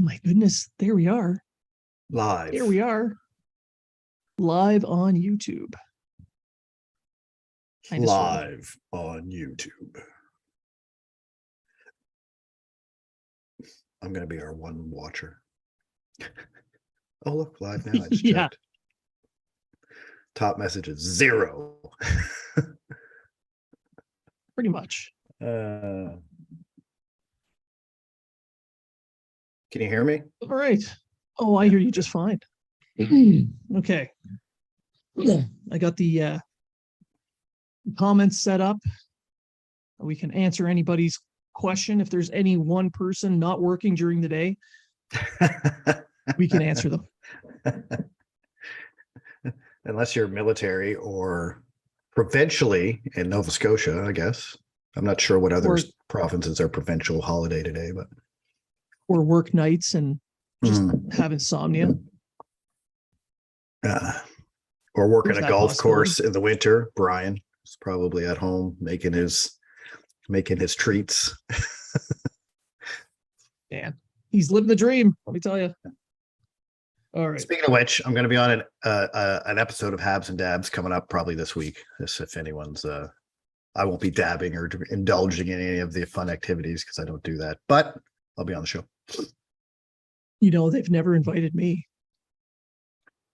My goodness, there we are. Live. Here we are. Live on YouTube. Live on YouTube. I'm going to be our one watcher. Oh, look, live now. I just checked. Top message is 0. Pretty much. Can you hear me? All right. Oh, I hear you just fine. Okay. I got the comments set up. We can answer anybody's question. If there's any one person not working during the day, we can answer them. Unless you're military or provincially in Nova Scotia, I guess. I'm not sure what other provinces are provincial holiday today, but or work nights and just have insomnia. Or working a golf course in the winter. Brian is probably at home making his treats. Man, he's living the dream. Let me tell you. All right. Speaking of which, I'm going to be on an episode of Habs and Dabs coming up probably this week. If anyone's, I won't be dabbing or indulging in any of the fun activities because I don't do that. But I'll be on the show. You know, they've never invited me.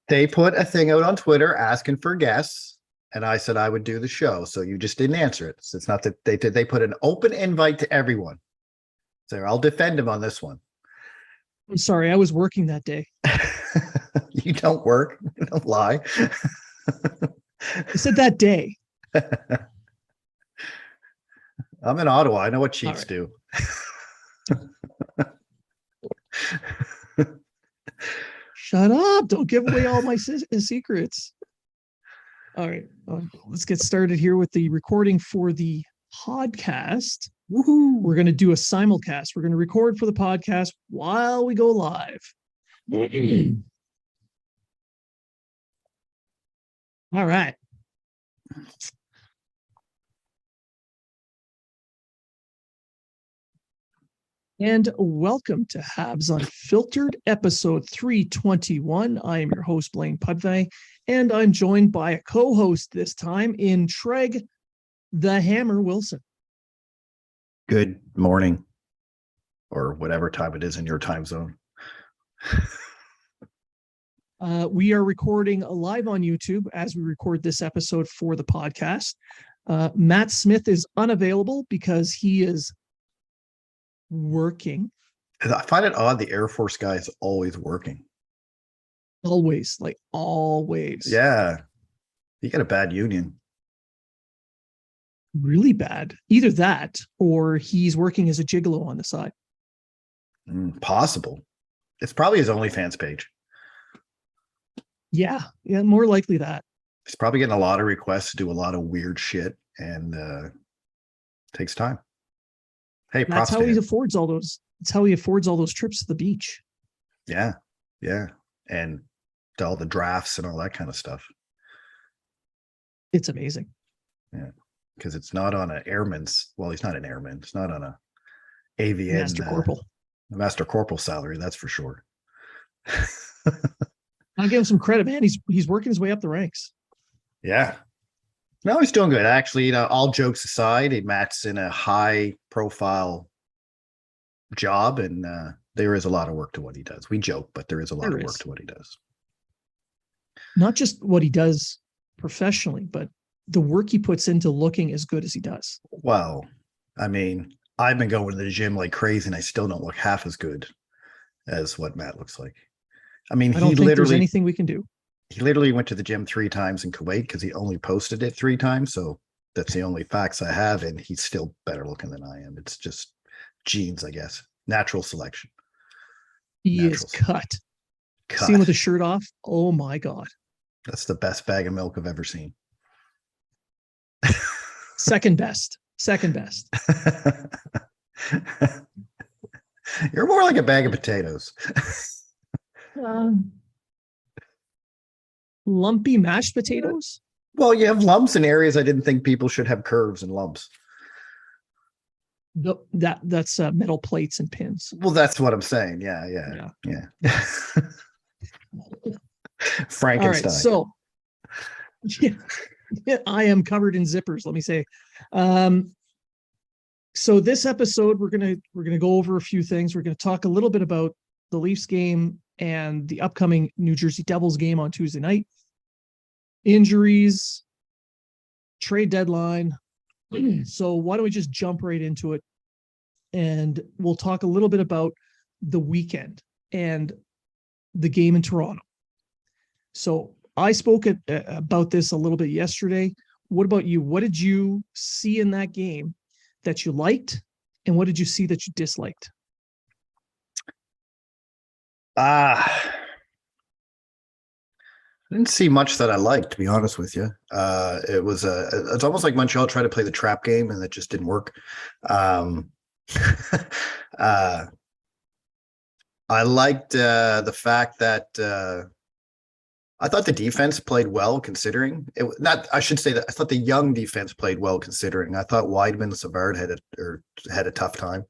They put a thing out on Twitter asking for guests, and I said I would do the show. So you just didn't answer it. So it's not that they put an open invite to everyone. So I'll defend him on this one. I'm sorry, I was working that day. You don't work. You don't lie. I said that day. I'm in Ottawa. I know what Chiefs do. Shut up. Don't give away all my secrets. All right. Let's get started here with the recording for the podcast. Woohoo. We're going to do a simulcast. We're going to record for the podcast while we go live. All right. And welcome to Habs Unfiltered, episode 321. I am your host, Blaine Pudvey, and I'm joined by a co-host this time in Treg, the Hammer Wilson. Good morning, or whatever time it is in your time zone. We are recording live on YouTube as we record this episode for the podcast. Matt Smith is unavailable because he is working. I find it odd the Air Force guy is always working. Always, like always. Yeah. You got a bad union. Really bad. Either that or he's working as a gigolo on the side. Possible. It's probably his OnlyFans page. Yeah, more likely that. He's probably getting a lot of requests to do a lot of weird shit, and takes time. Hey, that's how he affords all those. That's how he affords all those trips to the beach. Yeah, and all the drafts and all that kind of stuff. It's amazing. Yeah, because it's not on an airman's. Well, he's not an airman. It's not on a AVN master corporal salary. That's for sure. I'll give him some credit, man. He's working his way up the ranks. Yeah. No, he's doing good. Actually, all jokes aside, Matt's in a high-profile job, and there is a lot of work to what he does. We joke, but there is a lot of work to what he does. Not just what he does professionally, but the work he puts into looking as good as he does. Well, I mean, I've been going to the gym like crazy, and I still don't look half as good as what Matt looks like. I mean, I don't think there's anything we can do. He literally went to the gym 3 times in Kuwait because he only posted it 3 times. So that's the only facts I have. And he's still better looking than I am. It's just genes, I guess. Natural selection. He is cut. See him with the shirt off. Oh my God. That's the best bag of milk I've ever seen. Second best. You're more like a bag of potatoes. Lumpy mashed potatoes? Well, you have lumps in areas I didn't think people should have curves and lumps. That's metal plates and pins. Well, that's what I'm saying. Yeah. All right, Frankenstein. so yeah, I am covered in zippers. Let me say. So this episode, we're gonna go over a few things. We're gonna talk a little bit about the Leafs game and the upcoming New Jersey Devils game on Tuesday night. Injuries, trade deadline. So why don't we just jump right into it? And we'll talk a little bit about the weekend and the game in Toronto. So I spoke about this a little bit yesterday. What about you? What did you see in that game that you liked, and what did you see that you disliked? I didn't see much that I liked, to be honest with you. It's almost like Montreal tried to play the trap game and it just didn't work. I liked the fact that I thought the defense played well, considering it. Not, I should say that I thought the young defense played well, considering. I thought Weidman and Savard had a tough time,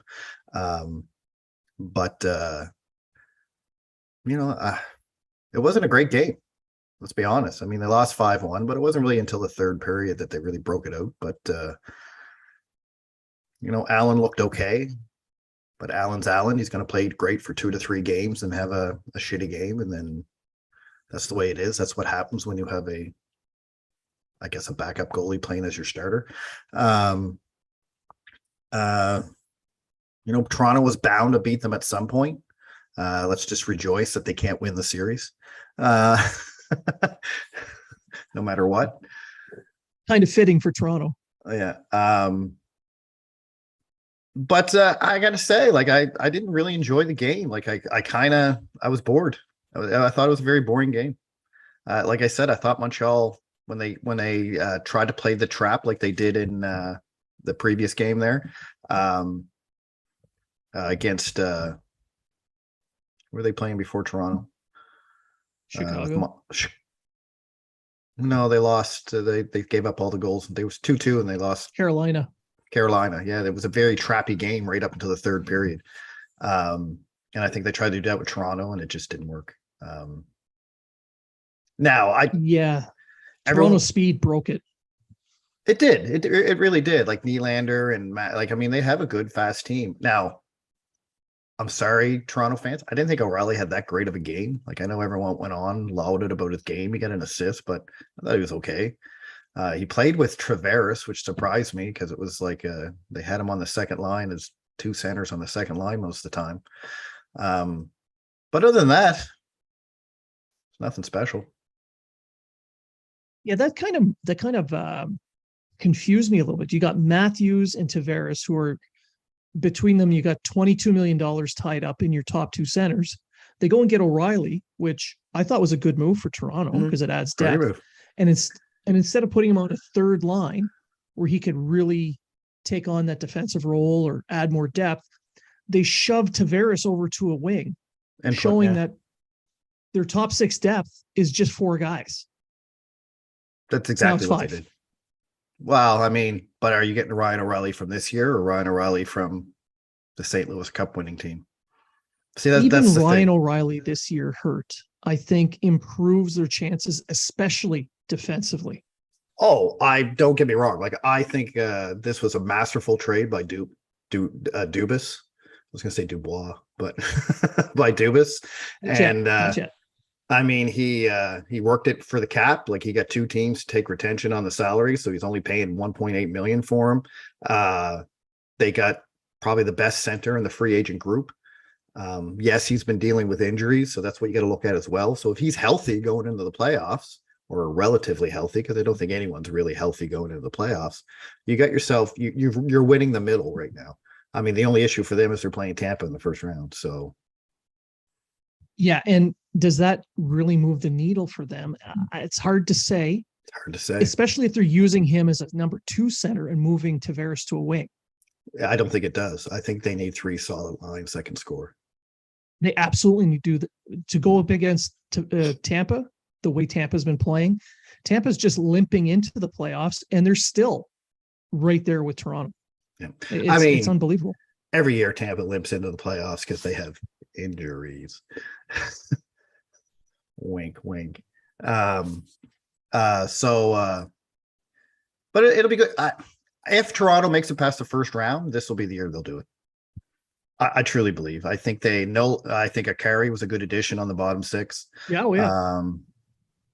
but it wasn't a great game. Let's be honest. I mean, they lost 5-1, but it wasn't really until the third period that they really broke it out. But Allen looked okay. But Allen's Allen. He's going to play great for 2 to 3 games and have a shitty game. And then that's the way it is. That's what happens when you have a backup goalie playing as your starter. Toronto was bound to beat them at some point. Let's just rejoice that they can't win the series. No matter what. Kind of fitting for Toronto. Yeah. But I gotta say, like, I didn't really enjoy the game. Like, I was bored. I thought it was a very boring game. Like I said, I thought Montreal, when they tried to play the trap like they did in the previous game there, against who were they playing before Toronto? Chicago. No, they lost. They gave up all the goals. They was 2-2 and they lost. Carolina. Yeah, it was a very trappy game right up until the third period. And I think they tried to do that with Toronto and it just didn't work. Toronto's speed broke it. It did. It really did. Like Nylander and Matt, they have a good fast team. Now, I'm sorry, Toronto fans. I didn't think O'Reilly had that great of a game. Like, I know everyone went on lauded about his game. He got an assist, but I thought he was okay. He played with Tavares, which surprised me because it was like they had him on the second line as 2 centers on the second line most of the time. But other than that, it's nothing special. Yeah, that kind of confused me a little bit. You got Matthews and Tavares, who are between them. You got $22 million tied up in your top 2 centers. They go and get O'Reilly, which I thought was a good move for Toronto because it adds depth. And instead of putting him on a third line where he could really take on that defensive role or add more depth, they shoved Tavares over to a wing, showing that their top 6 depth is just 4 guys. That's exactly what they did. Well, I mean, but are you getting Ryan O'Reilly from this year or Ryan O'Reilly from the St. Louis Cup winning team? See, that's the Ryan thing. O'Reilly this year hurt, I think, improves their chances, especially defensively. Oh, I don't get me wrong. Like, I think this was a masterful trade by Dubas. I was going to say Dubois, but by Dubas. Not yet. I mean, he worked it for the cap. Like, he got 2 teams to take retention on the salary, so he's only paying $1.8 million for him. They got probably the best center in the free agent group. Yes, he's been dealing with injuries, so that's what you got to look at as well. So if he's healthy going into the playoffs, or relatively healthy, because I don't think anyone's really healthy going into the playoffs, you got yourself, you're winning the middle right now. I mean, the only issue for them is they're playing Tampa in the first round. So yeah, and does that really move the needle for them? It's hard to say. It's hard to say, especially if they're using him as a number 2 center and moving Tavares to a wing. I don't think it does. I think they need 3 solid lines that can score. They absolutely need to go up against Tampa. The way Tampa's been playing, Tampa's just limping into the playoffs, and they're still right there with Toronto. Yeah. It's unbelievable. Every year Tampa limps into the playoffs because they have injuries. Wink, wink. Um, but it'll be good. If Toronto makes it past the first round, this will be the year they'll do it. I truly believe. I think they know. I think Akari was a good addition on the bottom six. Yeah, oh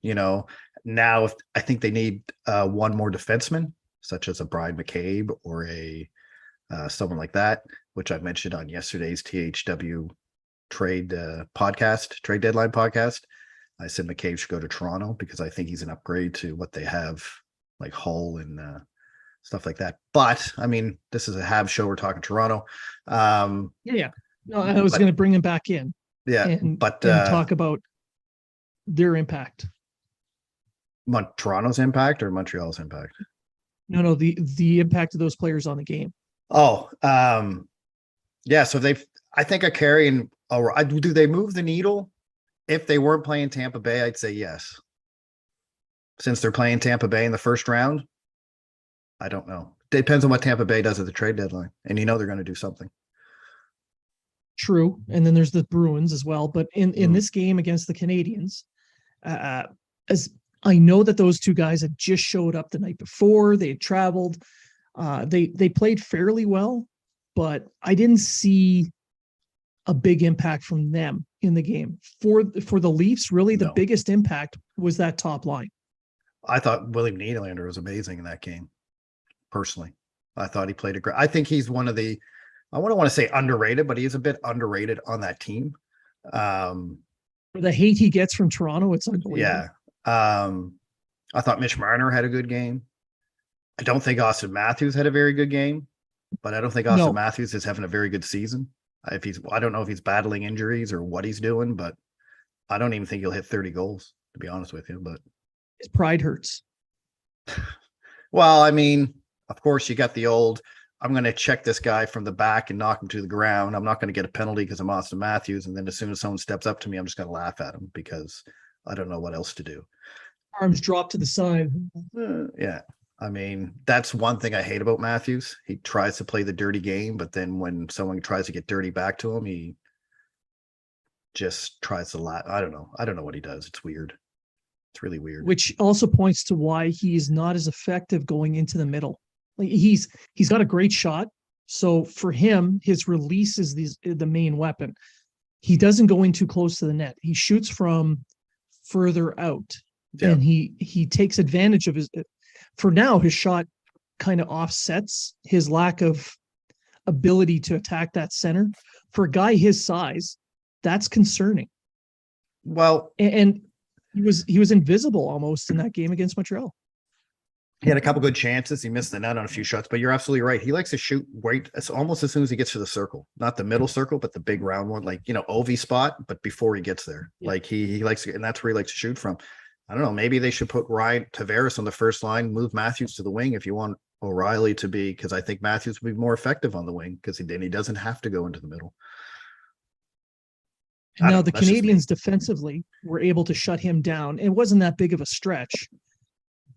yeah. Now if I think they need one more defenseman, such as a Brian McCabe or a someone like that, which I mentioned on yesterday's THW trade deadline podcast. I said McCabe should go to Toronto because I think he's an upgrade to what they have, like Hull and stuff like that. But I mean, this is a Habs show. We're talking Toronto. Yeah. No, I was going to bring him back in. Yeah, and talk about their impact. Toronto's impact or Montreal's impact? No, the impact of those players on the game. Oh, yeah. So I think Akari and do they move the needle? If they weren't playing Tampa Bay, I'd say yes. Since they're playing Tampa Bay in the first round, I don't know. Depends on what Tampa Bay does at the trade deadline, and they're going to do something. True, and then there's the Bruins as well. But in this game against the Canadiens, as I know that those two guys had just showed up the night before, they had traveled. They played fairly well, but I didn't see a big impact from them in the game. For the Leafs, really the biggest impact was that top line. I thought William Nylander was amazing in that game. Personally, I thought he played I think he's one of the, I wouldn't want to say underrated, but he's a bit underrated on that team. For the hate he gets from Toronto, it's unbelievable. Yeah. I thought Mitch Marner had a good game. I don't think Austin Matthews had a very good game, but I don't think Austin Matthews is having a very good season. I don't know if he's battling injuries or what he's doing, but I don't even think he'll hit 30 goals, to be honest with you. But his pride hurts. Well, I mean, of course, you got the old, I'm going to check this guy from the back and knock him to the ground. I'm not going to get a penalty because I'm Austin Matthews. And then as soon as someone steps up to me, I'm just going to laugh at him because I don't know what else to do. Arms drop to the side. Yeah. I mean, that's one thing I hate about Matthews. He tries to play the dirty game, but then when someone tries to get dirty back to him, he just tries to laugh. I don't know. I don't know what he does. It's weird. It's really weird. Which also points to why he is not as effective going into the middle. Like he's got a great shot. So for him, his release is the main weapon. He doesn't go in too close to the net. He shoots from further out. Yeah. And he takes advantage of his, for now, his shot kind of offsets his lack of ability to attack that center. For a guy his size, that's concerning. Well, and he was invisible almost in that game against Montreal. He had a couple good chances. He missed the net on a few shots, but you're absolutely right. He likes to shoot right. It's almost as soon as he gets to the circle, not the middle circle, but the big round one, like, Ovi spot, but before he gets there, like he likes to, and that's where he likes to shoot from. I don't know. Maybe they should put Ryan Tavares on the first line, move Matthews to the wing if you want O'Reilly to be, because I think Matthews would be more effective on the wing because then he doesn't have to go into the middle. Now the Canadians defensively were able to shut him down. It wasn't that big of a stretch,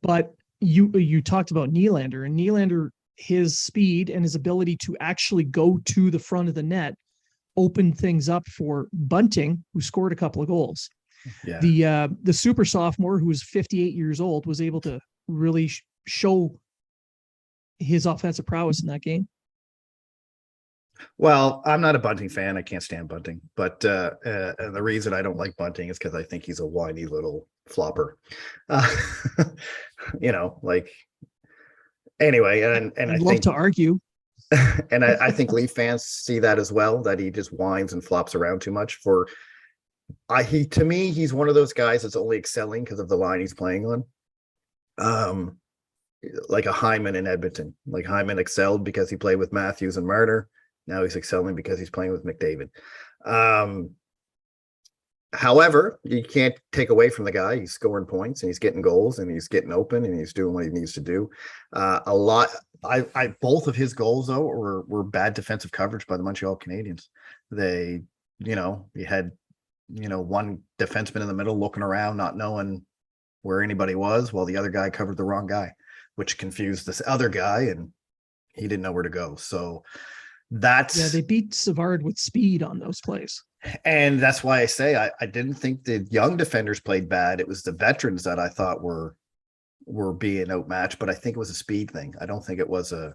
but you talked about Nylander, and Nylander, his speed and his ability to actually go to the front of the net opened things up for Bunting, who scored a couple of goals. Yeah. The super sophomore, who was 58 years old, was able to really show his offensive prowess in that game. Well, I'm not a Bunting fan. I can't stand Bunting, but and the reason I don't like Bunting is because I think he's a whiny little flopper. Anyway, and I'd love to argue. And I think Leaf fans see that as well, that he just whines and flops around too much. To me, he's one of those guys that's only excelling because of the line he's playing on. Like a Hyman in Edmonton. Like Hyman excelled because he played with Matthews and Marner. Now he's excelling because he's playing with McDavid. However, you can't take away from the guy. He's scoring points and he's getting goals and he's getting open and he's doing what he needs to do. Both of his goals though were bad defensive coverage by the Montreal Canadiens. They, you had, one defenseman in the middle looking around, not knowing where anybody was, while the other guy covered the wrong guy, which confused this other guy, and He didn't know where to go. So Yeah, that's they beat Savard with speed on those plays. and that's why I say I didn't think the young defenders played bad. It was the veterans that I thought were being outmatched, but I think it was a speed thing. I don't think it was that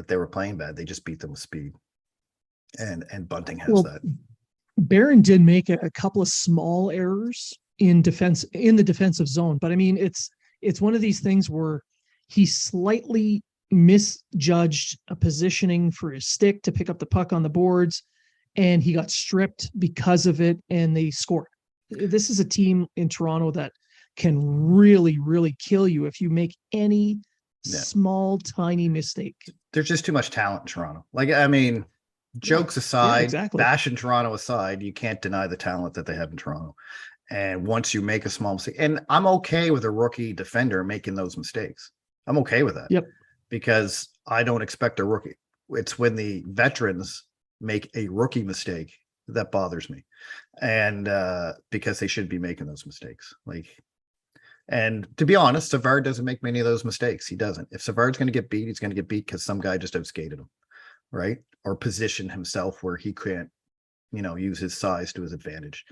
they were playing bad. They just beat them with speed. And Bunting has Well, that. Barron did make a couple of small errors in the defensive zone, but I mean, it's one of these things where he slightly misjudged a positioning for his stick to pick up the puck on the boards, and he got stripped because of it, and they scored. This is a team in Toronto that can really, really kill you if you make any small, tiny mistake. There's just too much talent in Toronto. Like, I mean, jokes aside, exactly. bashing Toronto aside, you can't deny the talent that they have in Toronto. And once you make a small mistake, and I'm okay with a rookie defender making those mistakes. I'm okay with that. Yep. Because I don't expect a rookie. It's when the veterans make a rookie mistake that bothers me. And because they should be making those mistakes. And to be honest, Savard doesn't make many of those mistakes. He doesn't. If Savard's going to get beat, he's going to get beat because some guy just outskated him, right? Or positioned himself where he can't, use his size to his advantage.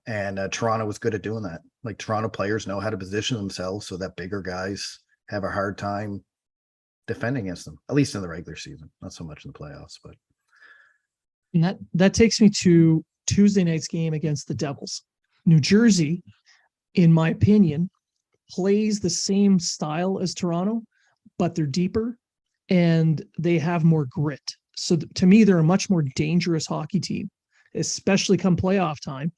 And Toronto was good at doing that. Like, Toronto players know how to position themselves so that bigger guys have a hard time defending against them, at least in the regular season, not so much in the playoffs. But and that takes me to Tuesday night's game against the Devils. New Jersey, in my opinion, plays the same style as Toronto, but they're deeper and they have more grit. So to me, they're a much more dangerous hockey team, especially come playoff time.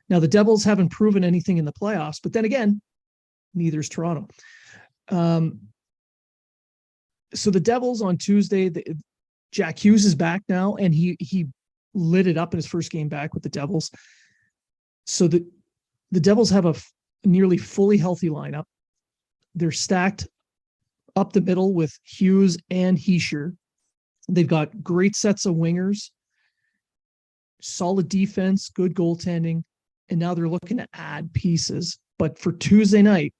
Now, the Devils haven't proven anything in the playoffs, but then again, neither is Toronto. So the Devils on Tuesday, Jack Hughes is back now, and he lit it up in his first game back with the Devils. So the Devils have a nearly fully healthy lineup. They're stacked up the middle with Hughes and Hischier. They've got great sets of wingers, solid defense, good goaltending, and now they're looking to add pieces. But for Tuesday night,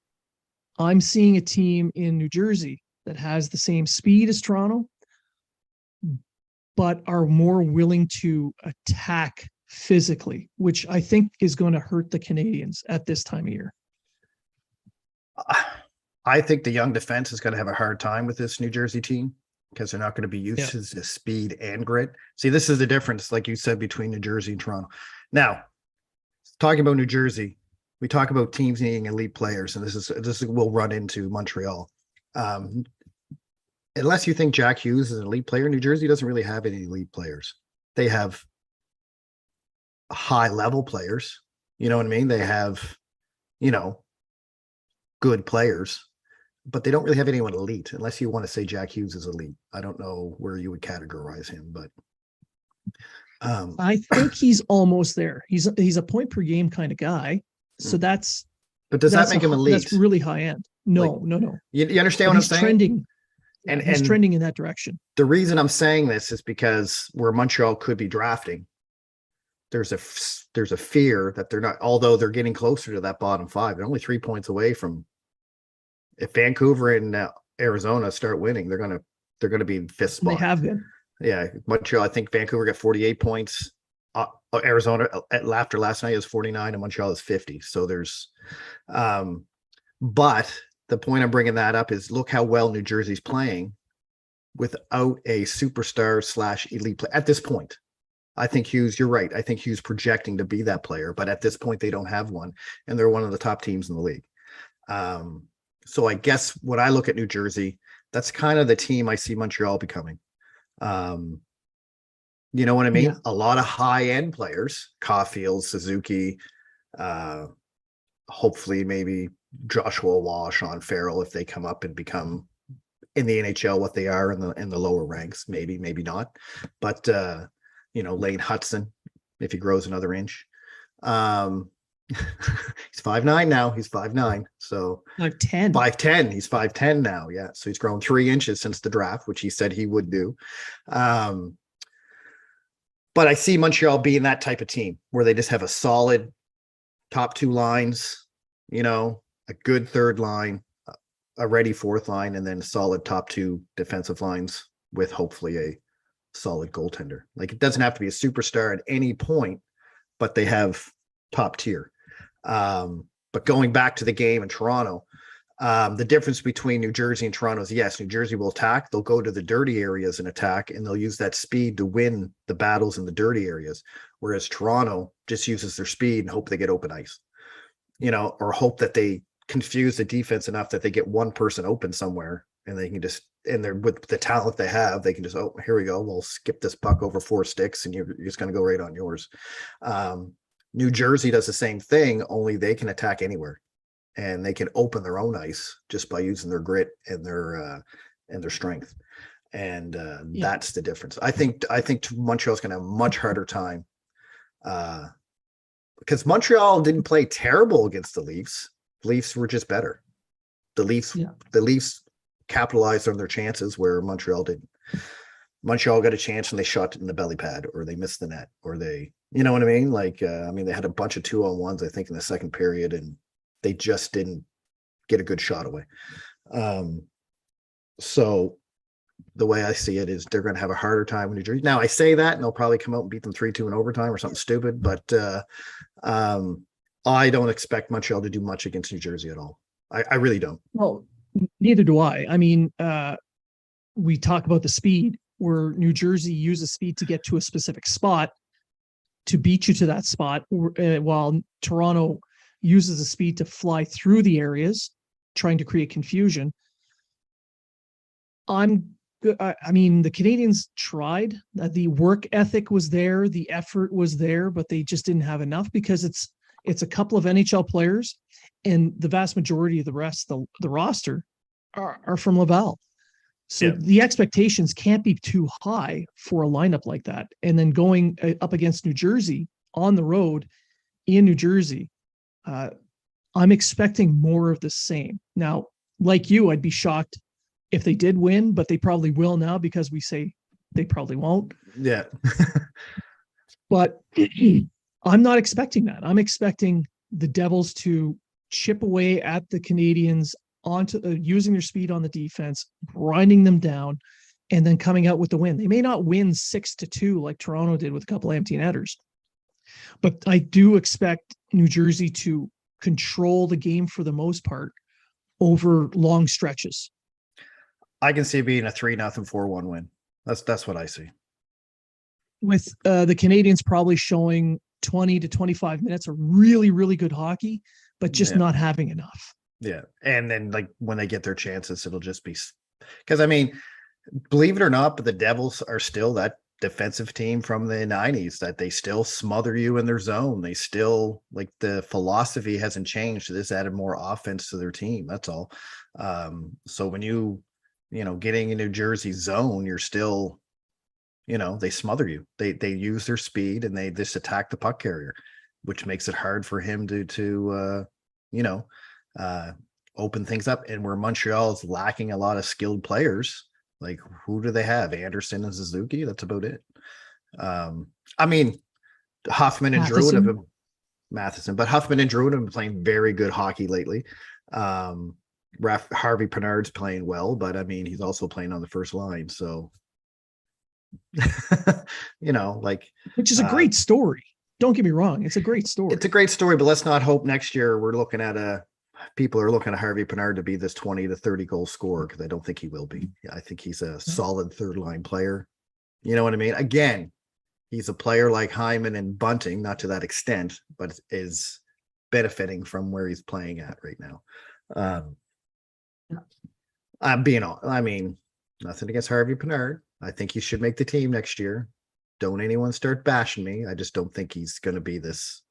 I'm seeing a team in New Jersey that has the same speed as Toronto, but are more willing to attack physically, which I think is going to hurt the Canadians at this time of year. I think the young defense is going to have a hard time with this New Jersey team because they're not going to be used to the speed and grit. See, this is the difference, like you said, between New Jersey and Toronto. Now, talking about New Jersey, we talk about teams needing elite players, and this is we'll run into Montreal. Unless you think Jack Hughes is an elite player, New Jersey doesn't really have any elite players. They have high level players. You know what I mean? They have, good players, but they don't really have anyone elite, unless you want to say Jack Hughes is elite. I don't know where you would categorize him, but I think he's almost there. He's a point per game kind of guy. So but does that make him elite? That's really high end. No. You understand what I'm saying? Trending. And he's trending in that direction. The reason I'm saying this is because where Montreal could be drafting, there's a fear that they're not, although they're getting closer to that bottom five. They're only 3 points away from, if Vancouver and Arizona start winning, they're going to be in fifth spot. They have been. Yeah, Montreal. I think Vancouver got 48 points. Arizona after last night is 49, and Montreal is 50. So there's, but the point I'm bringing that up is look how well New Jersey's playing without a superstar / elite player at this point. I think Hughes, you're right. I think Hughes projecting to be that player, but at this point they don't have one, and they're one of the top teams in the league. So I guess when I look at New Jersey, that's kind of the team I see Montreal becoming. You know what I mean? Yeah. A lot of high-end players, Caulfield, Suzuki, hopefully maybe Joshua Wall, Sean Farrell, if they come up and become in the NHL what they are in the lower ranks, maybe not. But Lane Hudson, if he grows another inch. He's 5'9" now. He's 5'9". So 5'10". 5'10". He's 5'10" now. Yeah. So he's grown 3 inches since the draft, which he said he would do. But I see Montreal being that type of team where they just have a solid top 2 lines, a good third line, a ready fourth line, and then solid top 2 defensive lines with hopefully a solid goaltender. Like it doesn't have to be a superstar at any point, but they have top tier. But going back to the game in Toronto, the difference between New Jersey and Toronto is, yes, New Jersey will attack. They'll go to the dirty areas and attack, and they'll use that speed to win the battles in the dirty areas. Whereas Toronto just uses their speed and hope they get open ice, or hope that they confuse the defense enough that they get one person open somewhere and they can just, and they're with the talent they have, they can just, oh, here we go. We'll skip this puck over 4 sticks and you're just going to go right on yours. New Jersey does the same thing, only they can attack anywhere and they can open their own ice just by using their grit and their strength. And that's the difference. I think Montreal's going to have a much harder time because Montreal didn't play terrible against the Leafs. Leafs were just better. The Leafs capitalized on their chances where Montreal didn't. Montreal got a chance and they shot it in the belly pad, or they missed the net, or they, you know what I mean? Like, they had a bunch of 2-on-1s, I think, in the second period, and they just didn't get a good shot away. So the way I see it is they're going to have a harder time with New Jersey. Now I say that and they'll probably come out and beat them 3-2 in overtime or something stupid, but I don't expect Montreal to do much against New Jersey at all. I really don't. Well, neither do I. I mean, we talk about the speed where New Jersey uses speed to get to a specific spot to beat you to that spot, while Toronto uses the speed to fly through the areas, trying to create confusion. I mean, the Canadians tried. The work ethic was there, the effort was there, but they just didn't have enough because it's a couple of NHL players, and the vast majority of the rest, the roster, are from Laval. So the expectations can't be too high for a lineup like that. And then going up against New Jersey on the road in New Jersey, I'm expecting more of the same. Now, like you, I'd be shocked if they did win, but they probably will now because we say they probably won't. Yeah. But I'm not expecting that. I'm expecting the Devils to chip away at the Canadians onto using their speed on the defense, grinding them down, and then coming out with the win. They may not win 6-2 like Toronto did with a couple of empty netters, but I do expect New Jersey to control the game for the most part over long stretches. I can see it being a 3-0, 4-1 win. That's what I see. With the Canadians probably showing 20 to 25 minutes of really, really good hockey, but just not having enough. Yeah. And then like when they get their chances, it'll just be, because I mean, believe it or not, but the Devils are still that defensive team from the 90s that they still smother you in their zone. They still, like, the philosophy hasn't changed. This added more offense to their team. That's all. So when getting in New Jersey zone, you're still, they smother you. They use their speed and they just attack the puck carrier, which makes it hard for him to open things up. And where Montreal is lacking a lot of skilled players, like who do they have? Anderson and Suzuki. That's about it. I mean, Huffman and Druid have been Matheson, but Huffman and Druid have been playing very good hockey lately. Harvey Pinard's playing well, but I mean, he's also playing on the first line. So, which is a great story. Don't get me wrong. It's a great story. It's a great story, but let's not hope next year we're looking at people are looking at Harvey Pinard to be this 20 to 30 goal scorer, because I don't think he will be. I think he's a solid third line player. You know what I mean? Again, he's a player like Hyman and Bunting, not to that extent, but is benefiting from where he's playing at right now. Nothing against Harvey Pinard. I think he should make the team next year. Don't anyone start bashing me. I just don't think he's going to be this,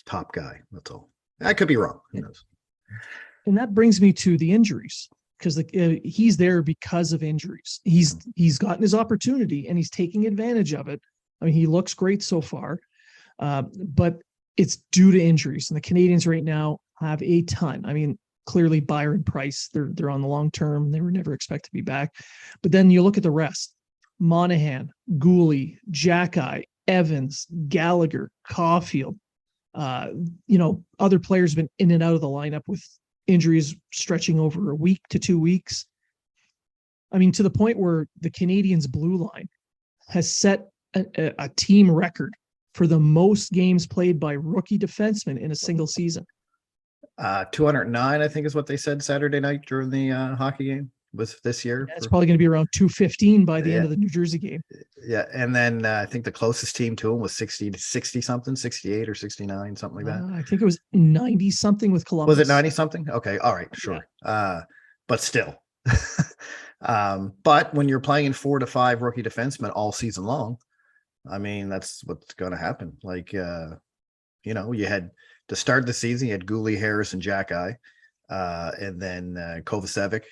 top guy. That's all. I could be wrong. Who knows? And that brings me to the injuries, because he's there because of injuries. He's gotten his opportunity and he's taking advantage of it. I mean, he looks great so far, but it's due to injuries. And the Canadians right now have a ton. I mean, clearly Byron Price, they're on the long term. They were never expected to be back. But then you look at the rest: Monahan, Gooley, Jackeye, Evans, Gallagher, Caulfield. Other players have been in and out of the lineup with injuries stretching over a week to 2 weeks. I mean, to the point where the Canadiens blue line has set a team record for the most games played by rookie defensemen in a single season. 209, I think, is what they said Saturday night during the hockey game was this year. Yeah, it's probably going to be around 215 by the Yeah. end of the New Jersey game. Yeah, and then I think the closest team to him was 60 something, 68 or 69, something like that. I think it was 90 something with Columbus. Was it 90 something? Okay, all right, sure. But still. But when you're playing 4 to 5 rookie defensemen all season long, I mean, that's what's going to happen. Like, you know, you had to start the season, you had Gouli, Harris, and Jack-Eye. And then Kovacevic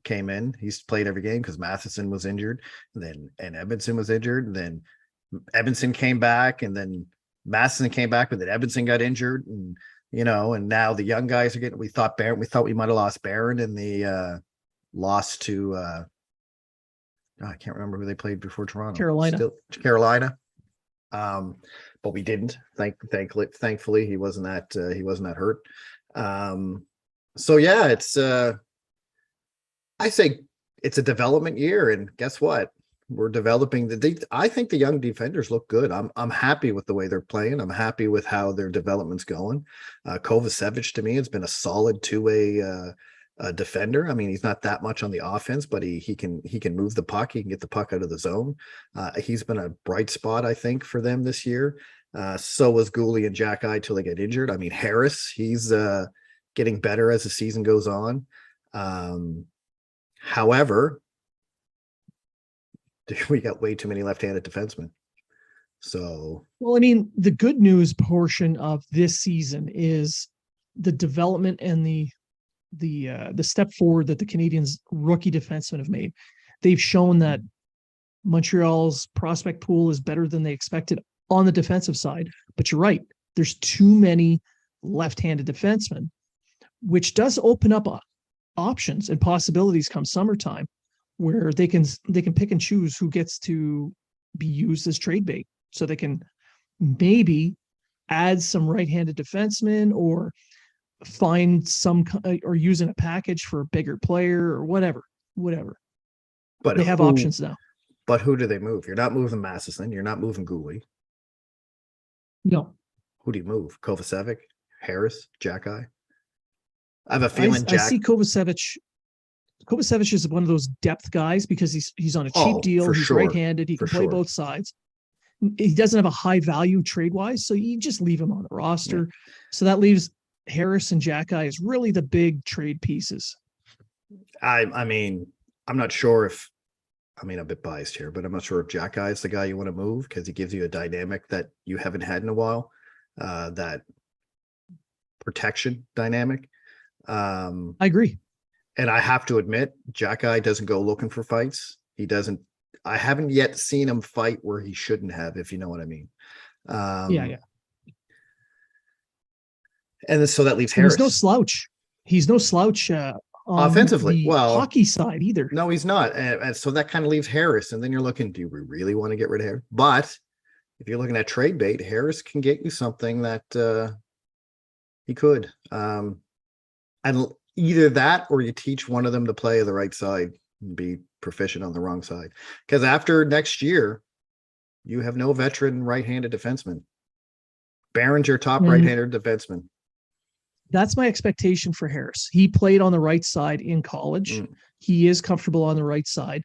came in. He's played every game because Matheson was injured. And Edmondson was injured. And then Edmondson came back, and then Matheson came back, but then Edmondson got injured. And, you know, and now the young guys are getting, we thought we might have lost Barron in the loss to, I can't remember who they played before Toronto. Carolina. But we didn't. Thankfully, he wasn't that hurt. So yeah, it's I say it's a development year, and guess what? We're developing I think the young defenders look good. I'm happy with the way they're playing. I'm happy with how their development's going. Kovacevic to me has been a solid two-way defender. I mean, he's not that much on the offense, but he can move the puck. He can get the puck out of the zone. He's been a bright spot, I think, for them this year. So was Gouli and Jack-Eye till they get injured. I mean, Harris, he's getting better as the season goes on. However, we got way too many left-handed defensemen. So, well, I mean, the good news portion of this season is the development and the step forward that the Canadiens rookie defensemen have made. They've shown that Montreal's prospect pool is better than they expected on the defensive side. But you're right, there's too many left-handed defensemen, which does open up options and possibilities come summertime, where they can pick and choose who gets to be used as trade bait. So they can maybe add some right-handed defensemen, or find some, or use in a package for a bigger player, or whatever. But they have options now. But who do they move? You're not moving Matheson. You're not moving Gouli. No. Who do you move? Kovacevic, Harris, Jack-Eye. I have a feeling I see Kovacevic. Kovacevic is one of those depth guys because he's on a cheap deal. He's right-handed. He can play both sides. He doesn't have a high value trade-wise, so you just leave him on the roster. Yeah. So that leaves Harris and Jack-Eye as really the big trade pieces. I mean, I'm not sure if, I'm a bit biased here, but I'm not sure if Jack-Eye is the guy you want to move, because he gives you a dynamic that you haven't had in a while, that protection dynamic. I agree. And I have to admit, Jack-Eye doesn't go looking for fights. He doesn't. I haven't yet seen him fight where he shouldn't have, if you know what I mean. Yeah. And so that leaves Harris. He's no slouch. He's no slouch offensively. Well, hockey side either. No, he's not. And so that kind of leaves Harris. And then you're looking, do we really want to get rid of Harris? But if you're looking at trade bait, Harris can get you something that he could. And either that, or you teach one of them to play the right side and be proficient on the wrong side. Because after next year, you have no veteran right-handed defenseman. Barron's your top right-handed defenseman. That's my expectation for Harris. He played on the right side in college. He is comfortable on the right side.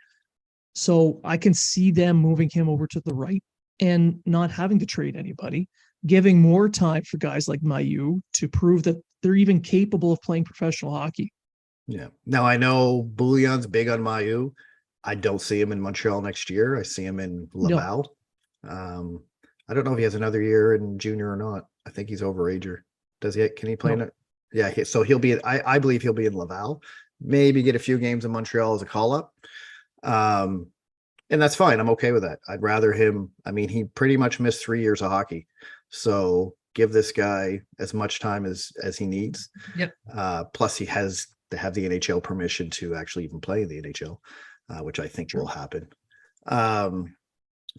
So I can see them moving him over to the right and not having to trade anybody, giving more time for guys like Mailloux to prove that they're even capable of playing professional hockey. Yeah. Now I know Bouillon's big on Mailloux. I don't see him in Montreal next year. I see him in Laval. No. I don't know if he has another year in junior or not. I think he's overager. Does he? Can he play in it? Yeah. So he'll be. I believe he'll be in Laval. Maybe get a few games in Montreal as a call up. And that's fine. I'm okay with that. I'd rather him. I mean, he pretty much missed 3 years of hockey. So give this guy as much time as he needs. Yep. Plus he has to have the NHL permission to actually even play in the NHL, which I think will happen.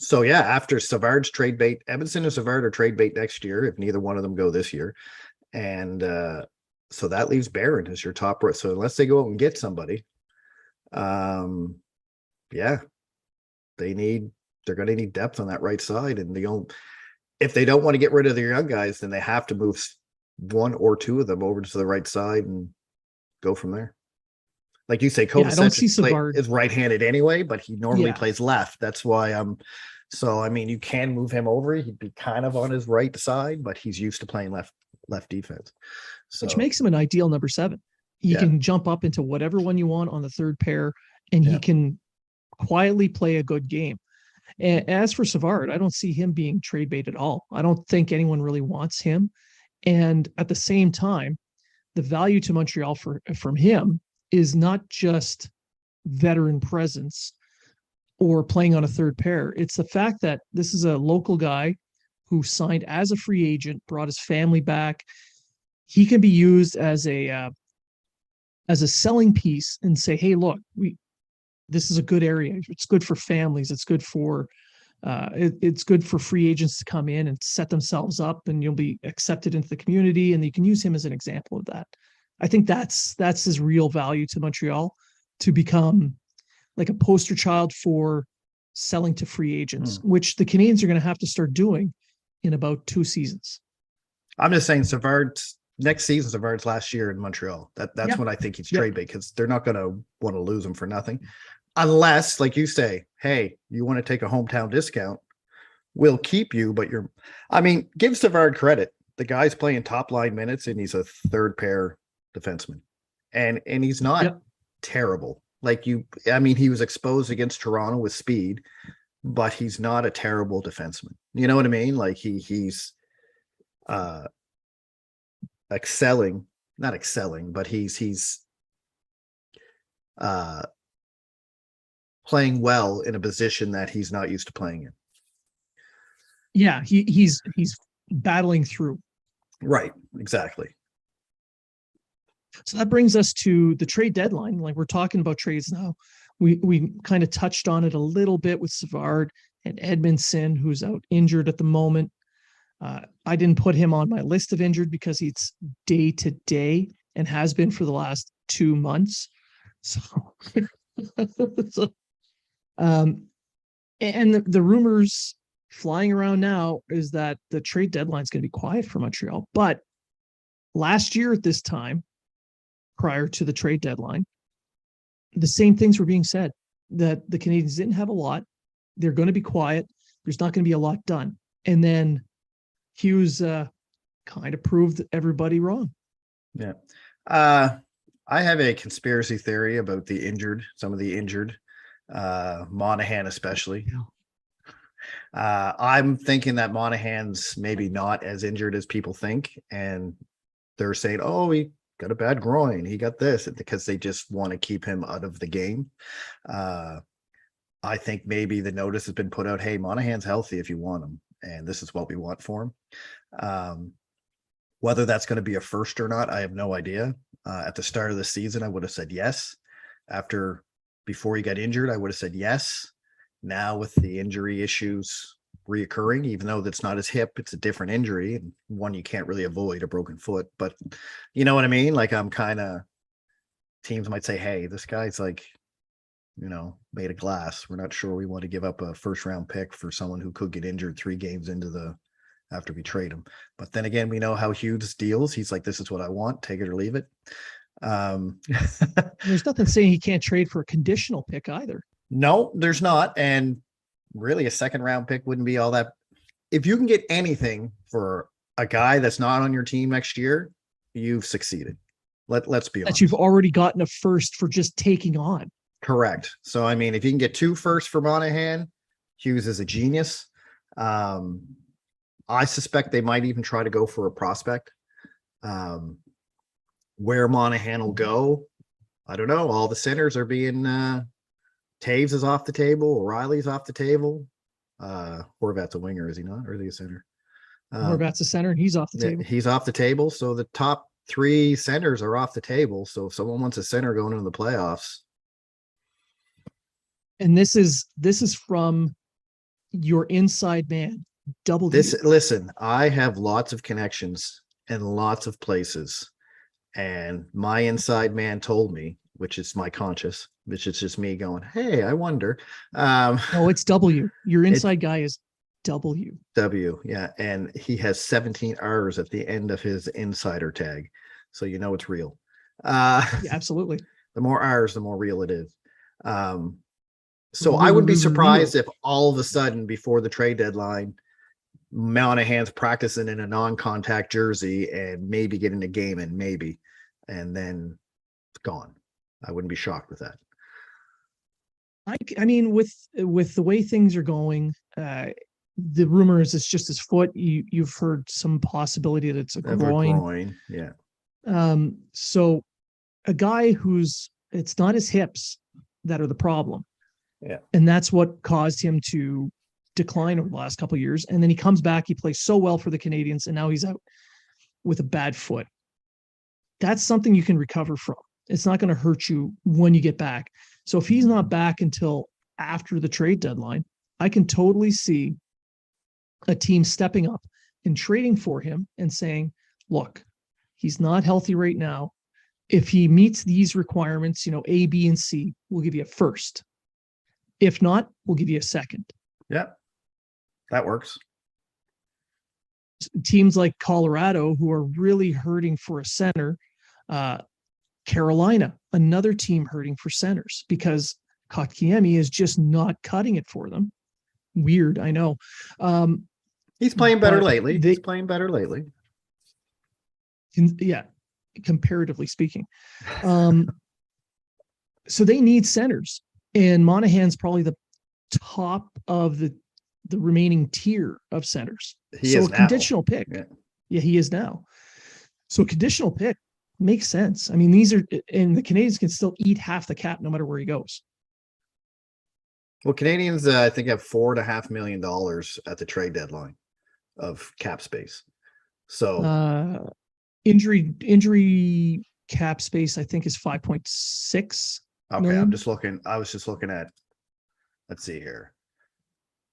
So yeah, after Savard's trade bait, Edmondson and Savard are trade bait next year if neither one of them go this year. And so that leaves Barron as your top right. So unless they go out and get somebody, yeah, they're going to need depth on that right side. And if they don't want to get rid of their young guys, then they have to move one or two of them over to the right side and go from there. Like you say, Yeah, I don't see Savard. is right-handed anyway, but he normally Yeah, plays left. That's why so I mean, you can move him over. He'd be kind of on his right side, but he's used to playing left defense. which So makes him an ideal number 7. He yeah, can jump up into whatever one you want on the third pair, and he yeah. can quietly play a good game. And as for Savard, I don't see him being trade bait at all. I don't think anyone really wants him. And at the same time, the value to Montreal from him is not just veteran presence or playing on a third pair. It's the fact that this is a local guy who signed as a free agent, brought his family back. He can be used as a selling piece and say, "Hey, look, this is a good area. It's good for families. It's good for it's good for free agents to come in and set themselves up, and you'll be accepted into the community." And you can use him as an example of that. I think that's his real value to Montreal, to become like a poster child for selling to free agents, which the Canadiens are going to have to start doing in about 2 seasons. I'm just saying Savard's next season, Savard's last year in Montreal. That's when I think he's trade bait, because they're not going to want to lose him for nothing. Unless, like you say, hey, you want to take a hometown discount, we'll keep you, but give Savard credit. The guy's playing top line minutes and he's a third pair defenseman. And he's not terrible. He was exposed against Toronto with speed, but he's not a terrible defenseman. You know what I mean? Like he's not excelling, but he's playing well in a position that he's not used to playing in. Yeah, he's battling through. Right, exactly. So that brings us to the trade deadline. Like, we're talking about trades now. We kind of touched on it a little bit with Savard and Edmondson, who's out injured at the moment. I didn't put him on my list of injured because he's day to day and has been for the last 2 months. So, and the rumors flying around now is that the trade deadline is going to be quiet for Montreal. But last year at this time, prior to the trade deadline, the same things were being said, that the Canadiens didn't have a lot. They're going to be quiet. There's not going to be a lot done. And then Hughes kind of proved everybody wrong. Yeah. I have a conspiracy theory about some of the injured, Monahan especially. I'm thinking that Monahan's maybe not as injured as people think. And they're saying, oh, he got a bad groin, he got this, because they just want to keep him out of the game. I think maybe the notice has been put out, hey, Monahan's healthy if you want him, and this is what we want for him. Whether that's going to be a first or not, I have no idea. At the start of the season, I would have said yes. Before he got injured, I would have said yes. Now with the injury issues reoccurring, even though that's not his hip, it's a different injury, and one you can't really avoid, a broken foot. But you know what I mean? Like, teams might say, hey, this guy's made of glass. We're not sure we want to give up a first round pick for someone who could get injured 3 games after we trade him. But then again, we know how Hughes deals. He's like, this is what I want, take it or leave it. There's nothing saying he can't trade for a conditional pick either. No, there's not. And really, a second round pick wouldn't be all that. If you can get anything for a guy that's not on your team next year, you've succeeded. Let's be honest. That you've already gotten a first for just taking on. Correct. So, if you can get 2 firsts for Monahan, Hughes is a genius. I suspect they might even try to go for a prospect. Where Monahan will go, I don't know. All the centers are being Taves is off the table. O'Reilly's off the table. Horvat's a winger, is he not? Or is he a center? Horvat's a center, and he's off the table. He's off the table. So the top 3 centers are off the table. So if someone wants a center going into the playoffs. And this is from your inside man, Double D. Listen, I have lots of connections in lots of places. And my inside man told me which is my conscious, which is just me going, hey, I wonder. No, it's W. Your It's inside guy is W. W, yeah. And he has 17 R's at the end of his insider tag. So you know it's real. Yeah, absolutely. The more R's, the more real it is. So Real, I would be real. surprised if all of a sudden before the trade deadline, Monahan's practicing in a non-contact jersey and maybe getting a game in, maybe, and then it's gone. I wouldn't be shocked with that. I mean, with the way things are going, the rumor is it's just his foot. You've heard some possibility that it's a groin. Yeah. So a guy it's not his hips that are the problem. Yeah. And that's what caused him to decline over the last couple of years. And then he comes back, he plays so well for the Canadians, and now he's out with a bad foot. That's something you can recover from. It's not going to hurt you when you get back. So if he's not back until after the trade deadline, I can totally see a team stepping up and trading for him and saying, look, he's not healthy right now. If he meets these requirements, A, B, and C, we'll give you a first. If not, we'll give you a second. Yeah, that works. Teams like Colorado, who are really hurting for a center, Carolina, another team hurting for centers because Kotkaniemi is just not cutting it for them. Weird, I know. He's playing better lately. He's playing better lately. Yeah, comparatively speaking. So they need centers, and Monahan's probably the top of the remaining tier of centers. He is a conditional pick. Yeah, he is now. So a conditional pick makes sense. I mean, and the Canadians can still eat half the cap no matter where he goes. Well, Canadians, I think, have $4.5 million at the trade deadline of cap space. So injury cap space, I think, is 5.6. Okay, million. I was just looking at, let's see here.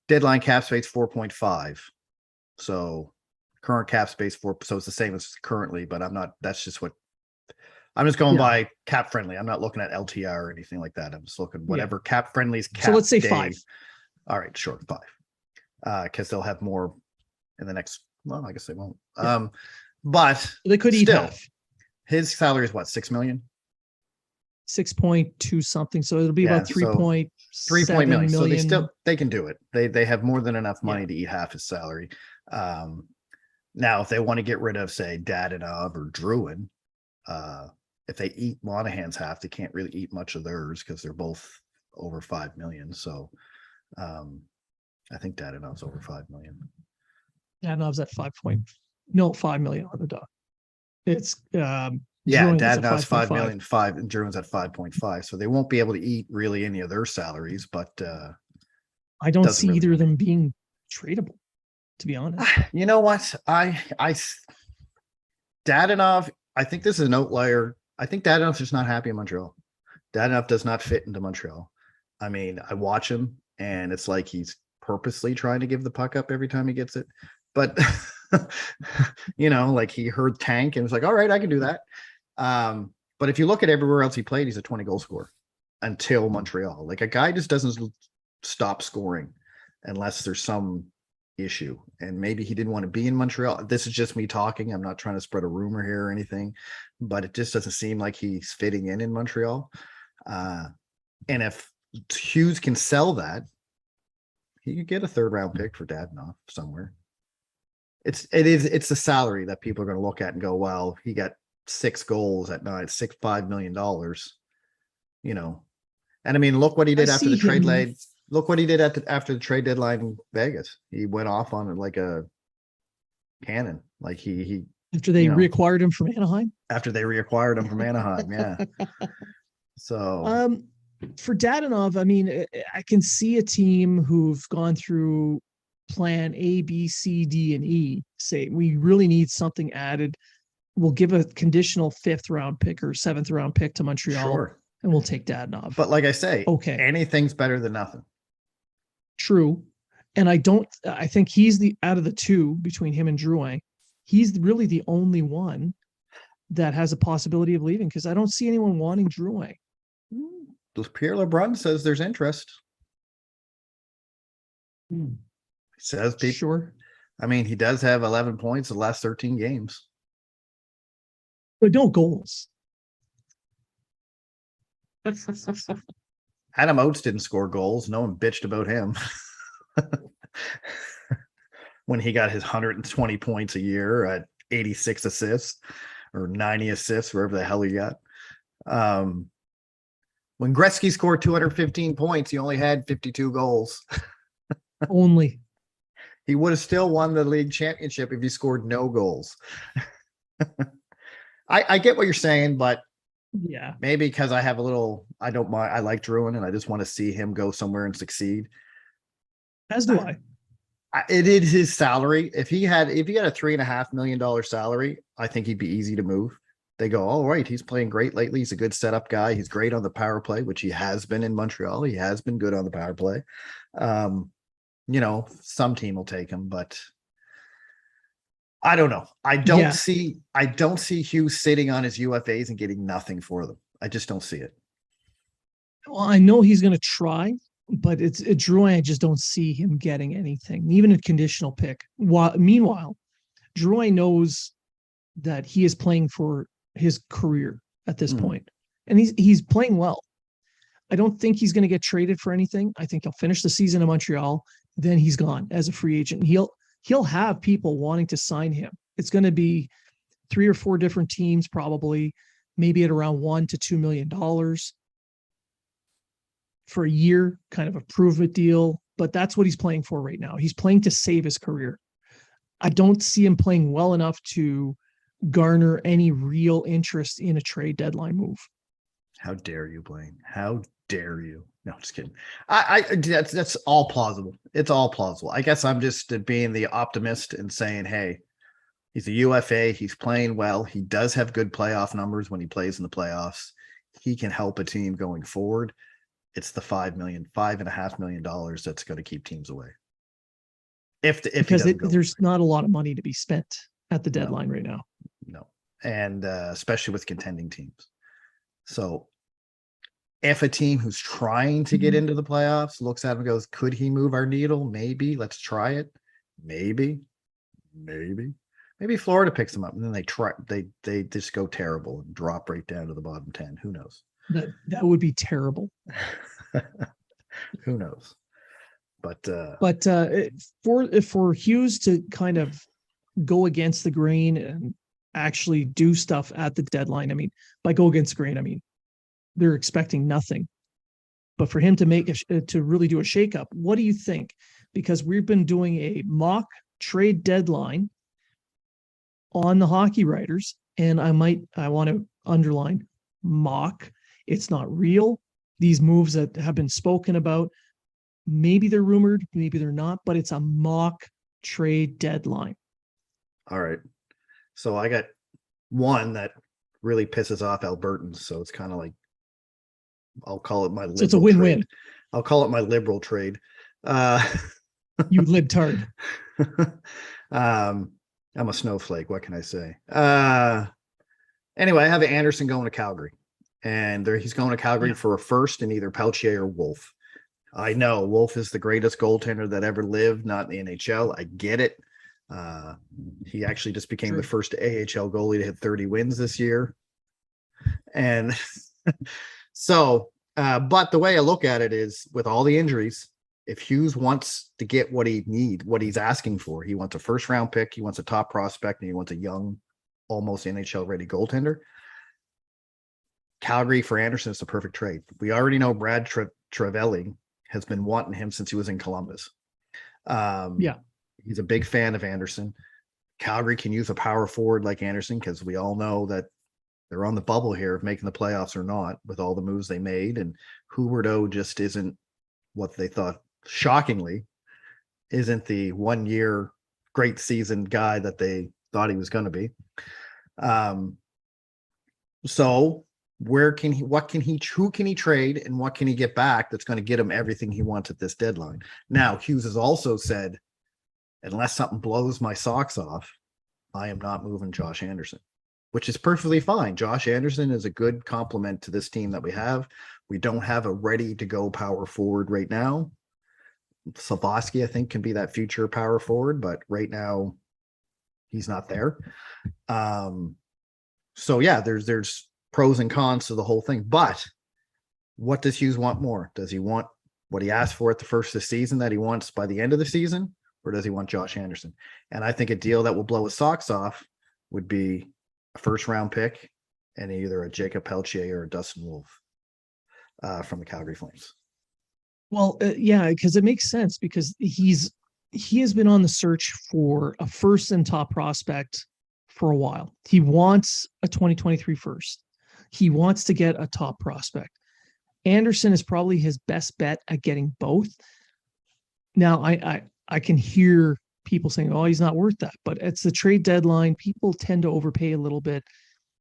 Deadline cap space 4.5. So current cap space 4. So it's the same as currently, but that's just what I'm just going by cap friendly. I'm not looking at LTR or anything like that. I'm just looking whatever cap friendly's cap. So let's say day. 5. All right, sure, 5. Because they'll have more in the next. Well, I guess they won't. Yeah. But they could eat half. His salary is what, 6 million? 6.2 something. So it'll be about 3.3 million. So they can do it. They have more than enough money to eat half his salary. Now, if they want to get rid of, say, Dadonov or Drouin, if they eat Monahan's half, they can't really eat much of theirs because they're both over 5 million. So I think Dadonov's over 5 million. Dadonov's at 5 million on the dot. It's Dadonov's 5 million, and Drouin's at 5.5. So they won't be able to eat really any of their salaries, but I don't see either of them being tradable, to be honest. You know what? Dadonov, I think this is an outlier. I think Dadonov's just not happy in Montreal. Dadonov does not fit into Montreal. I mean, I watch him and it's like he's purposely trying to give the puck up every time he gets it. But, like he heard tank and was like, all right, I can do that. But if you look at everywhere else he played, he's a 20 goal scorer until Montreal. Like a guy just doesn't stop scoring unless there's some issue. And maybe he didn't want to be in Montreal. This is just me talking. I'm not trying to spread a rumor here or anything, but it just doesn't seem like he's fitting in Montreal. And if Hughes can sell that, he could get a 3rd round pick for Dadonov somewhere. It's the salary that people are going to look at and go, well, he got 6 goals at night, $5 million, And I mean, look what he did after the trade deadline. Look what he did after the trade deadline in Vegas. He went off on it like a cannon. Like he after they reacquired him from Anaheim. After they reacquired him from Anaheim, yeah. So for Dadonov, I mean, I can see a team who've gone through plan A, B, C, D, and E say we really need something added. We'll give a conditional 5th round pick or 7th round pick to Montreal, sure, and we'll take Dadonov. But like I say, okay, anything's better than nothing. True. And I think he's out of the two between him and Drouin, he's really the only one that has a possibility of leaving because I don't see anyone wanting Drouin. Pierre LeBrun says there's interest. He says people. Sure. I mean, he does have 11 points in the last 13 games. But no goals. Adam Oates didn't score goals. No one bitched about him when he got his 120 points a year at 86 assists or 90 assists, wherever the hell he got. When Gretzky scored 215 points, he only had 52 goals. Only. He would have still won the league championship if he scored no goals. I get what you're saying, but yeah, maybe because I have a little, I don't mind. I like Drouin and I just want to see him go somewhere and succeed. As do I. It is his salary. If he had a $3.5 million salary, I think he'd be easy to move. They go, all right, he's playing great lately. He's a good setup guy. He's great on the power play, which he has been in Montreal. He has been good on the power play. Some team will take him, but I don't know. I don't see Hughes sitting on his UFAs and getting nothing for them. I just don't see it. Well, I know he's going to try, but it's Drouin. I just don't see him getting anything, even a conditional pick. Meanwhile, Drouin knows that he is playing for his career at this point, and he's playing well. I don't think he's going to get traded for anything. I think he'll finish the season in Montreal. Then he's gone as a free agent. He'll have people wanting to sign him. It's going to be 3 or 4 different teams, probably, maybe at around $1 to $2 million for a year, kind of a prove-it deal. But that's what he's playing for right now. He's playing to save his career. I don't see him playing well enough to garner any real interest in a trade deadline move. How dare you, Blaine? How dare you? No, just kidding. That's all plausible. It's all plausible. I guess I'm just being the optimist and saying, hey, he's a UFA. He's playing well. He does have good playoff numbers when he plays in the playoffs. He can help a team going forward. It's the $5.5 million that's going to keep teams away. Because there's not a lot of money to be spent at the deadline right now. No, and especially with contending teams. So if a team who's trying to get into the playoffs looks at him and goes, could he move our needle? Maybe. Let's try it. Maybe Florida picks him up and then they just go terrible and drop right down to the bottom 10. Who knows? That would be terrible. Who knows? But for Hughes to kind of go against the grain and actually do stuff at the deadline, I mean, by go against the grain, I mean, they're expecting nothing. But for him to to really do a shakeup, what do you think? Because we've been doing a mock trade deadline on the Hockey Writers, and I want to underline mock. It's not real. These moves that have been spoken about, maybe they're rumored, maybe they're not, but it's a mock trade deadline. All right. So I got one that really pisses off Albertans. So it's kind of like, I'll call it my liberal. So it's a win-win. Trade. I'll call it my liberal trade. You libtard. I'm a snowflake. What can I say? Anyway, I have Anderson going to Calgary, and he's going to Calgary for a first in either Peltier or Wolf. I know Wolf is the greatest goaltender that ever lived, not in the NHL. I get it. He actually just became the first AHL goalie to hit 30 wins this year. And so, but the way I look at it is with all the injuries, if Hughes wants to get what he's asking for, he wants a first round pick, he wants a top prospect, and he wants a young, almost NHL ready goaltender. Calgary for Anderson is the perfect trade. We already know Brad Travelli has been wanting him since he was in Columbus. He's a big fan of Anderson. Calgary can use a power forward like Anderson because we all know that they're on the bubble here of making the playoffs or not with all the moves they made. And Huberdeau just isn't what they thought, shockingly, isn't the 1 year great season guy that they thought he was going to be. So who can he trade and what can he get back that's going to get him everything he wants at this deadline? Now, Hughes has also said, unless something blows my socks off, I am not moving Josh Anderson. which is perfectly fine. Josh Anderson is a good complement to this team that we have. We don't have a ready to go power forward right now. Slavoski, I think, can be that future power forward, but right now he's not there. So yeah, there's pros and cons to the whole thing. But what does Hughes want more? Does he want what he asked for at the first of the season that he wants by the end of the season? Or does he want Josh Anderson? And I think a deal that will blow his socks off would be a first round pick and either a Jacob Peltier or a Dustin Wolf from the Calgary Flames. Well, yeah, because it makes sense because he has been on the search for a first and top prospect for a while. He wants a 2023 first. He wants to get a top prospect. Anderson is probably his best bet at getting both. Now, I can hear people saying, "Oh, he's not worth that," but it's the trade deadline. People tend to overpay a little bit,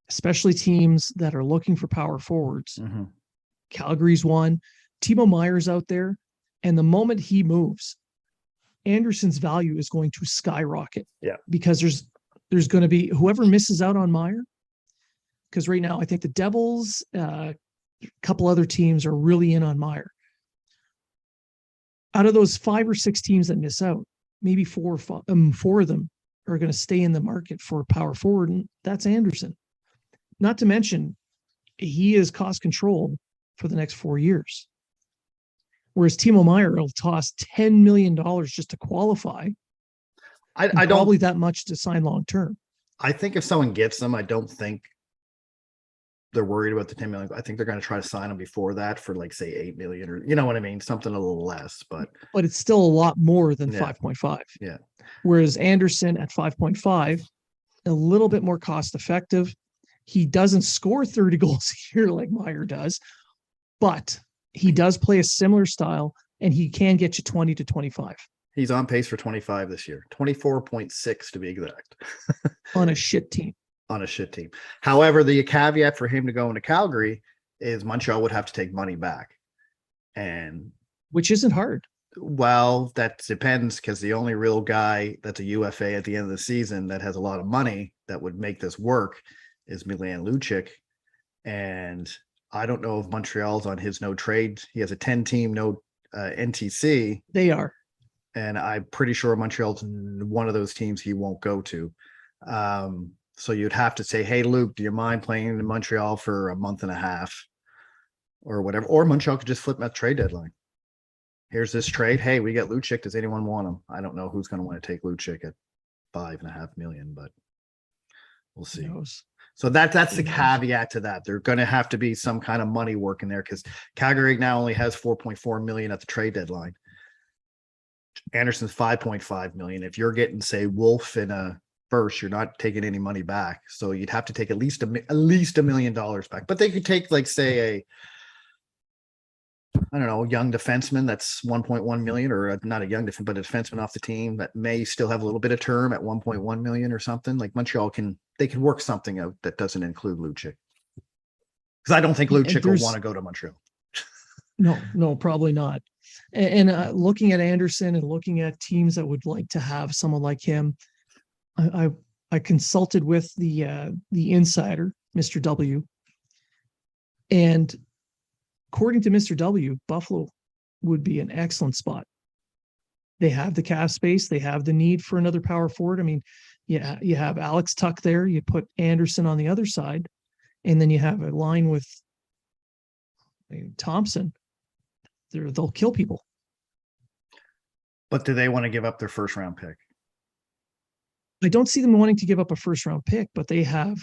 especially teams that are looking for power forwards. Mm-hmm. Calgary's one. Timo Meier's out there, and the moment he moves, Anderson's value is going to skyrocket. Yeah, because there's going to be whoever misses out on Meier. Because right now, I think the Devils, a couple other teams are really in on Meier. Out of those 5 or 6 teams that miss out, maybe 4 of them are going to stay in the market for power forward, and that's Anderson. Not to mention, he is cost controlled for the next 4 years. Whereas Timo Meier will toss $10 million just to qualify. I don't probably that much to sign long term. I think if someone gets them, I don't think they're worried about the 10 million. I think they're going to try to sign them before that for like say 8 million or you know what I mean, something a little less. But it's still a lot more than yeah. 5.5. Yeah. Whereas Anderson at 5.5, a little bit more cost effective. He doesn't score 30 goals a year like Meier does, but he does play a similar style and he can get you 20 to 25. He's on pace for 25 this year, 24.6 to be exact. On a shit team. On a shit team. However, the caveat for him to go into Calgary is Montreal would have to take money back. And which isn't hard. Well, that depends because the only real guy that's a UFA at the end of the season that has a lot of money that would make this work is Milan Lucic. And I don't know if Montreal's on his no trade. He has a 10-team no NTC. They are. And I'm pretty sure Montreal's one of those teams he won't go to. So you'd have to say, hey, Luke, do you mind playing in Montreal for a month and a half or whatever? Or Montreal could just flip at trade deadline. Here's this trade. Hey, we got Lucic. Does anyone want him? I don't know who's going to want to take Lucic at $5.5 million, but we'll see. So that's the caveat to that. There's going to have to be some kind of money working there because Calgary now only has $4.4 million at the trade deadline. Anderson's $5.5 million. If you're getting, say, Wolf in a first, you're not taking any money back. So you'd have to take at least $1 million back. But they could take, like, say, I don't know, a young defenseman that's 1.1 million, or not a young defenseman, but a defenseman off the team that may still have a little bit of term at 1.1 million or something. Like Montreal can work something out that doesn't include Lucic. Because I don't think Lucic will want to go to Montreal. No, probably not. And looking at Anderson and looking at teams that would like to have someone like him, I consulted with the insider, Mr. W, and according to Mr. W, Buffalo would be an excellent spot. They have the cap space. They have the need for another power forward. I mean, yeah, you have Alex Tuck there. You put Anderson on the other side, and then you have a line with Thompson. They'll kill people. But do they want to give up their first round pick? I don't see them wanting to give up a first round pick, but they have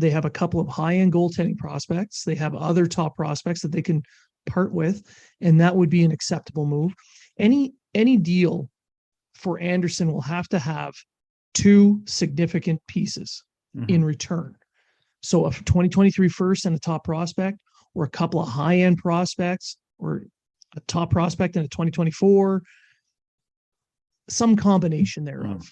a couple of high-end goaltending prospects. They have other top prospects that they can part with, and that would be an acceptable move. Any deal for Anderson will have to have 2 significant pieces in return. So a 2023 first and a top prospect, or a couple of high-end prospects, or a top prospect and a 2024, some combination thereof.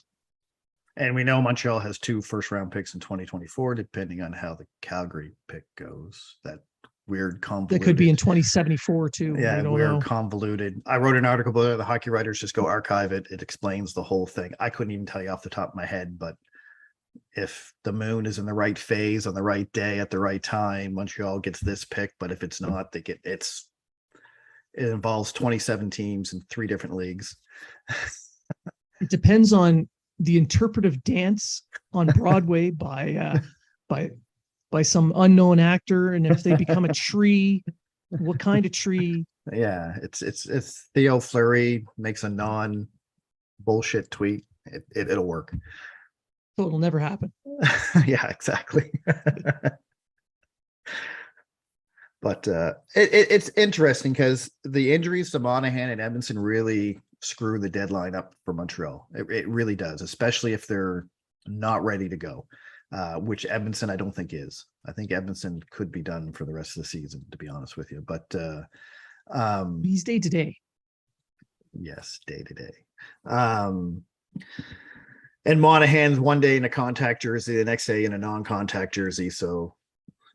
And we know Montreal has 2 first-round picks in 2024, depending on how the Calgary pick goes. That weird convoluted. That could be in 2074 too. Yeah, weird convoluted. I wrote an article about it. The hockey writers just go archive it. It explains the whole thing. I couldn't even tell you off the top of my head, but if the moon is in the right phase on the right day at the right time, Montreal gets this pick. But if it's not, it involves 27 teams in 3 different leagues. It depends on the interpretive dance on Broadway by some unknown actor, and if they become a tree, what kind of tree? Yeah, it's Theo Fleury makes a non bullshit tweet. It'll work. So it'll never happen. Yeah, exactly. But it's interesting because the injuries to Monahan and Edmondson really screw the deadline up for Montreal. It really does, especially if they're not ready to go, which Edmondson I don't think is. I think Edmondson could be done for the rest of the season, to be honest with you. But He's day to day. yes, day to day. And Monahan's one day in a contact jersey, the next day in a non-contact jersey. So,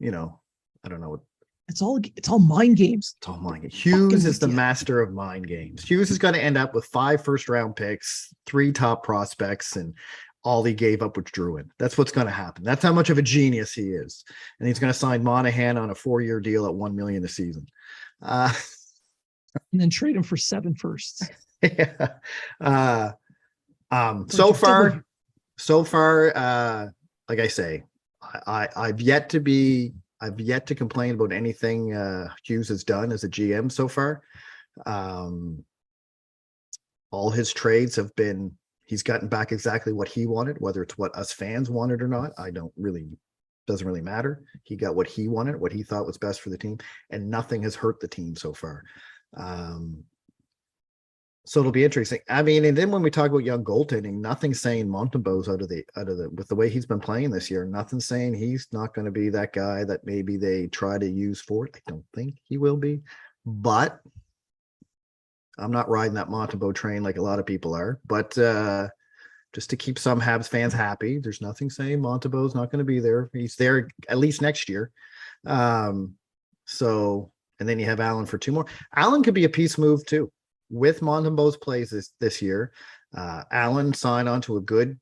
I don't know what. It's all mind games. It's all mind games. Hughes is the master of mind games. Hughes is going to end up with 5 first-round picks, 3 top prospects, and all he gave up was Drouin. That's what's going to happen. That's how much of a genius he is. And he's going to sign Monahan on a 4-year deal at $1 million a season. And then trade him for 7 firsts. Yeah. So far, like I say, I've yet to complain about anything Hughes has done as a GM so far. All his trades have been, he's gotten back exactly what he wanted, whether it's what us fans wanted or not. Doesn't really matter. He got what he wanted, what he thought was best for the team, and nothing has hurt the team so far. So it'll be interesting. I mean, and then when we talk about young goaltending, nothing's saying Montembeault's out of the with the way he's been playing this year. Nothing's saying he's not going to be that guy that maybe they try to use for it. I don't think he will be, but I'm not riding that Montembeault train like a lot of people are. But just to keep some Habs fans happy, there's nothing saying Montembeault's not going to be there. He's there at least next year. So, and then you have Allen for 2 more. Allen could be a piece move too. With Montembeault's plays this year, Allen signed on to a good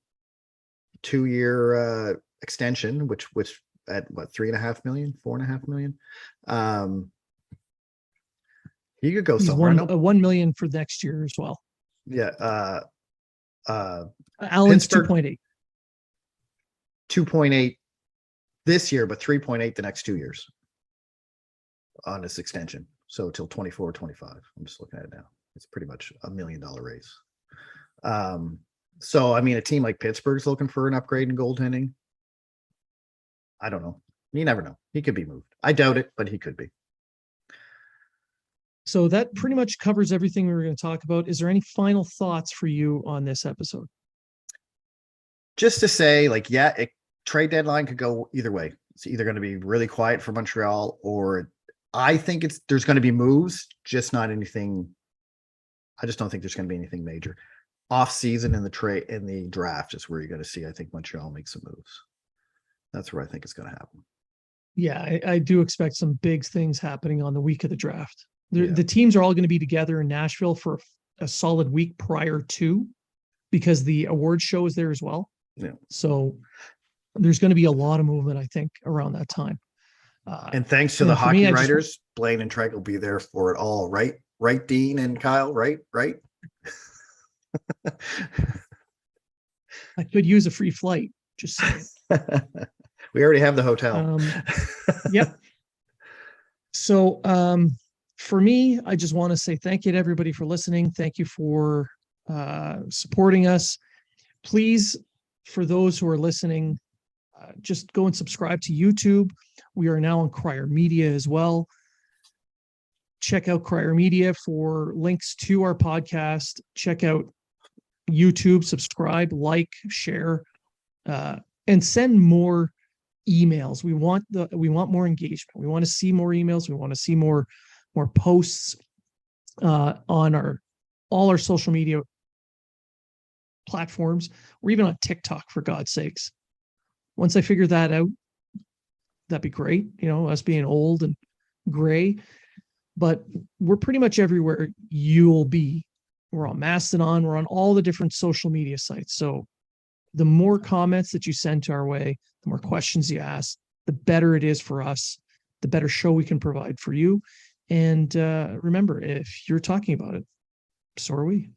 2-year extension, which at what, 3.5 million, 4.5 million. He could go somewhere. $1 million for next year as well. Yeah. Allen's 2.8. 2.8 this year, but 3.8 the next 2 years on this extension. So till 24, 25. I'm just looking at it now. It's pretty much $1 million raise. So, I mean, a team like Pittsburgh's looking for an upgrade in goaltending. I don't know. You never know. He could be moved. I doubt it, but he could be. So that pretty much covers everything we were going to talk about. Is there any final thoughts for you on this episode? Just to say, trade deadline could go either way. It's either going to be really quiet for Montreal, or I think there's going to be moves, just not anything. I just don't think there's going to be anything major. Off season in the draft is where you're going to see, I think, Montreal make some moves. That's where I think it's going to happen. Yeah, I do expect some big things happening on the week of the draft. The teams are all going to be together in Nashville for a solid week prior to, because the award show is there as well. Yeah. So there's going to be a lot of movement, I think, around that time. And thanks to the hockey writers, Blaine and Treg will be there for it all, right? Right, Dean and Kyle, right? I could use a free flight, just saying. We already have the hotel. Yep. So for me, I just want to say thank you to everybody for listening. Thank you for supporting us. Please, for those who are listening, just go and subscribe to YouTube. We are now on Crier Media as well. Check out Crier Media for links to our podcast. Check out YouTube, subscribe, like, share, and send more emails. We want more engagement. We want to see more emails. We want to see more posts on all our social media platforms. We're even on TikTok, for God's sakes. Once I figure that out, that'd be great. Us being old and gray, but we're pretty much everywhere you'll be. We're on Mastodon. We're on all the different social media sites. So the more comments that you send to our way, the more questions you ask, the better it is for us, the better show we can provide for you. And remember, if you're talking about it, so are we.